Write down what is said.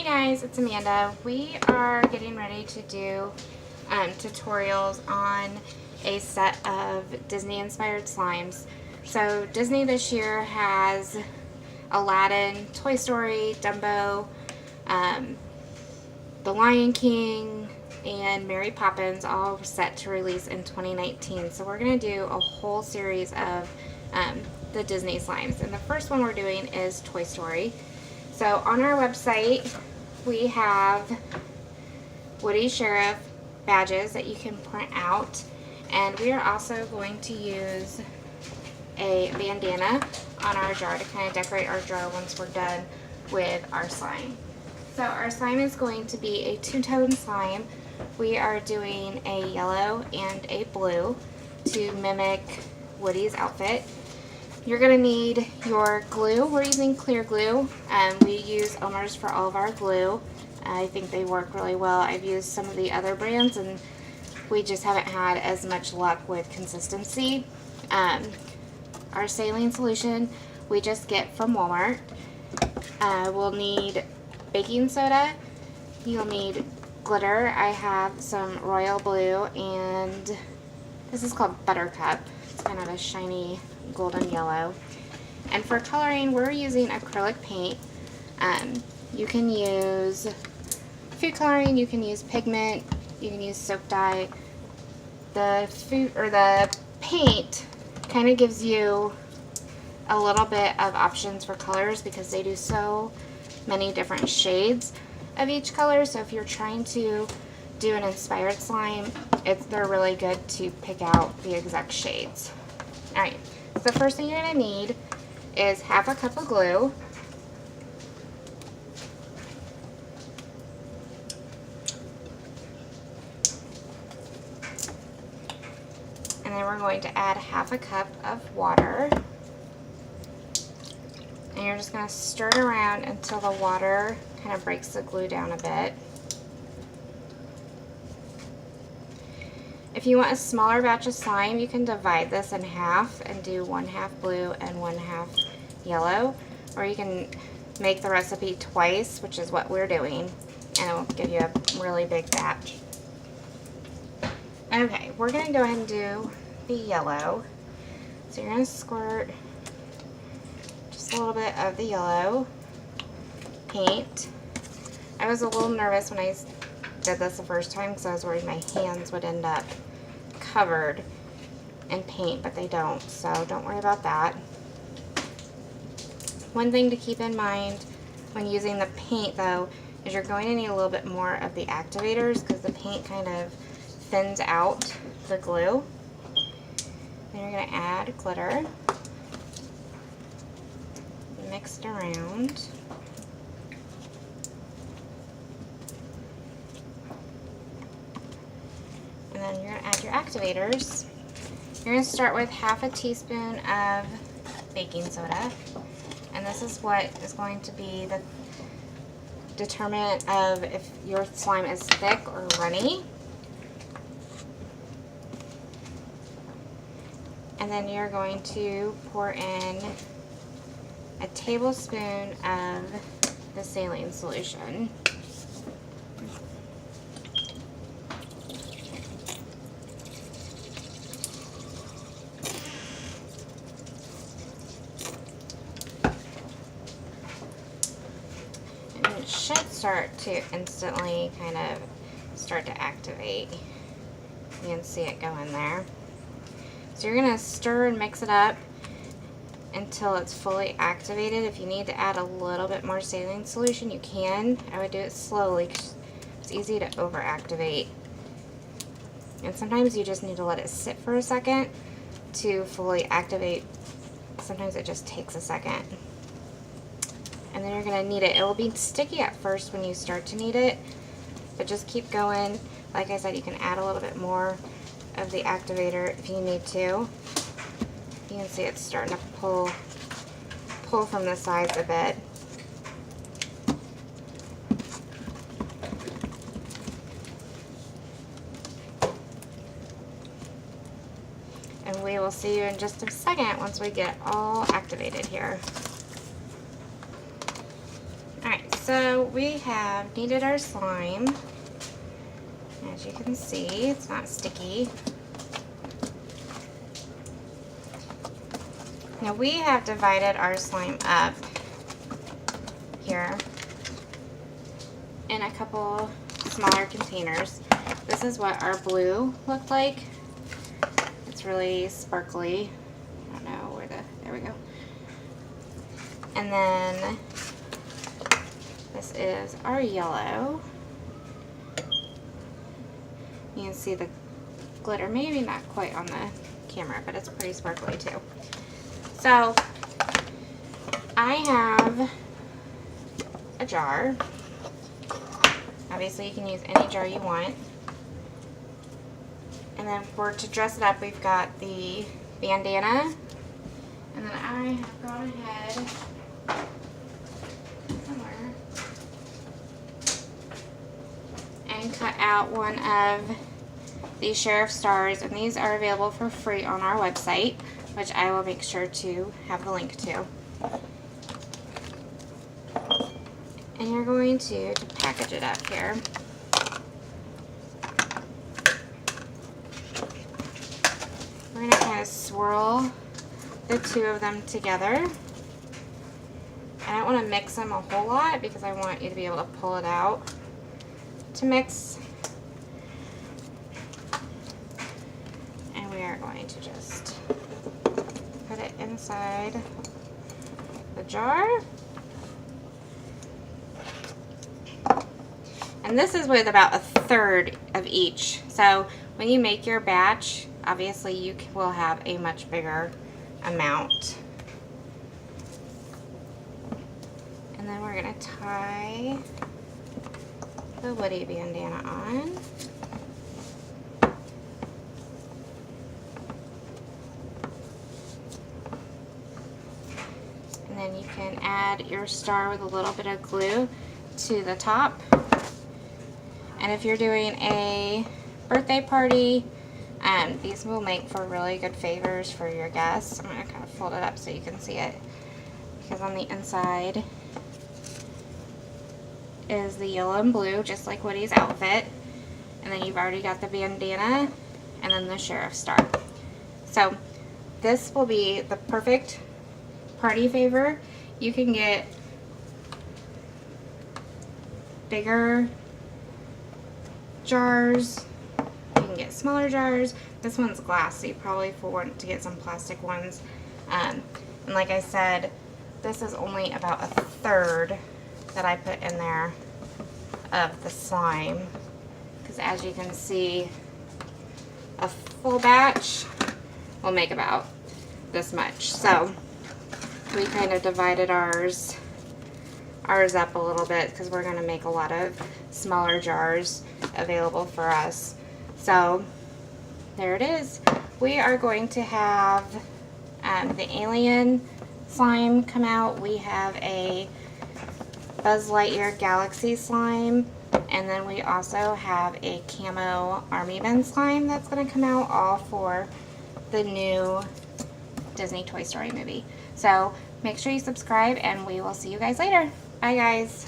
guys, it's Amanda. We are getting ready to do tutorials on a set of Disney inspired slimes. So Disney this year has Aladdin, Toy Story, Dumbo, The Lion King, and Mary Poppins all set to release in 2019. So we're going to do a whole series of the Disney slimes. And the first one we're doing is Toy Story. So on our website, we have Woody Sheriff badges that you can print out. And we are also going to use a bandana on our jar to kind of decorate our jar once we're done with our slime. So our slime is going to be a two-tone slime. We are doing a yellow and a blue to mimic Woody's outfit. You're going to need your glue. We're using clear glue. We use Elmer's for all of our glue. I think they work really well. I've used some of the other brands and we just haven't had as much luck with consistency. Our saline solution we just get from Walmart. We'll need baking soda. You'll need glitter. I have some royal blue and this is called Buttercup. It's kind of a shiny golden yellow. And for coloring, we're using acrylic paint. You can use food coloring, you can use pigment, you can use soap dye. The paint kind of gives you a little bit of options for colors because they do so many different shades of each color. So if you're trying to do an inspired slime, they're really good to pick out the exact shades. Alright, so the first thing you're going to need is half a cup of glue. And then we're going to add half a cup of water. And you're just going to stir it around until the water kind of breaks the glue down a bit. If you want a smaller batch of slime, you can divide this in half and do 1/2 blue and 1/2 yellow. Or you can make the recipe twice, which is what we're doing, and it will give you a really big batch. Okay, we're going to go ahead and do the yellow. So you're going to squirt just a little bit of the yellow paint. I was a little nervous when I did this the first time because I was worried my hands would end up covered in paint, but they don't, so don't worry about that. One thing to keep in mind when using the paint though is you're going to need a little bit more of the activators because the paint kind of thins out the glue. Then you're going to add glitter, mix it around. And then you're going to add your activators. You're going to start with half a teaspoon of baking soda. And this is what is going to be the determinant of if your slime is thick or runny. And then you're going to pour in a tablespoon of the saline solution. And it should start to instantly kind of start to activate. You can see it go in there. So you're going to stir and mix it up until it's fully activated. If you need to add a little bit more saline solution, you can. I would do it slowly because it's easy to overactivate. And sometimes you just need to let it sit for a second to fully activate. Sometimes it just takes a second. And then you're going to knead it. It will be sticky at first when you start to knead it, but just keep going. Like I said, you can add a little bit more of the activator if you need to. You can see it's starting to pull from the sides a bit. And we will see you in just a second once we get all activated here. So we have kneaded our slime. As you can see, it's not sticky. Now we have divided our slime up here in a couple smaller containers. This is what our blue looked like. It's really sparkly. I don't know where there we go. And then this is our yellow. You can see the glitter, maybe not quite on the camera, but it's pretty sparkly too. So I have a jar. Obviously you can use any jar you want. And then to dress it up, we've got the bandana. And then I have gone ahead somewhere and cut out one of these sheriff stars, and these are available for free on our website, which I will make sure to have the link to. And you're going to package it up here. We're going to kind of swirl the two of them together. I don't want to mix them a whole lot because I want you to be able to pull it out to mix. And we are going to just put it inside the jar. And this is with about 1/3 of each. So when you make your batch, obviously you will have a much bigger amount. And then we're going to tie the Woody bandana on. And then you can add your star with a little bit of glue to the top. And if you're doing a birthday party, these will make for really good favors for your guests. I'm going to kind of fold it up so you can see it, because on the inside is the yellow and blue, just like Woody's outfit. And then you've already got the bandana and then the sheriff star. So this will be the perfect party favor. You can get bigger jars, you can get smaller jars. This one's glass, so you probably will want to get some plastic ones. And like I said, this is only about 1/3 that I put in there of the slime, because as you can see, a full batch will make about this much. So we kind of divided ours up a little bit because we're going to make a lot of smaller jars available for us. So there it is. We are going to have the alien slime come out. We have a Buzz Lightyear Galaxy slime, and then we also have a camo Army Men slime that's going to come out, all for the new Disney Toy Story movie. So make sure you subscribe, and we will see you guys later. Bye guys.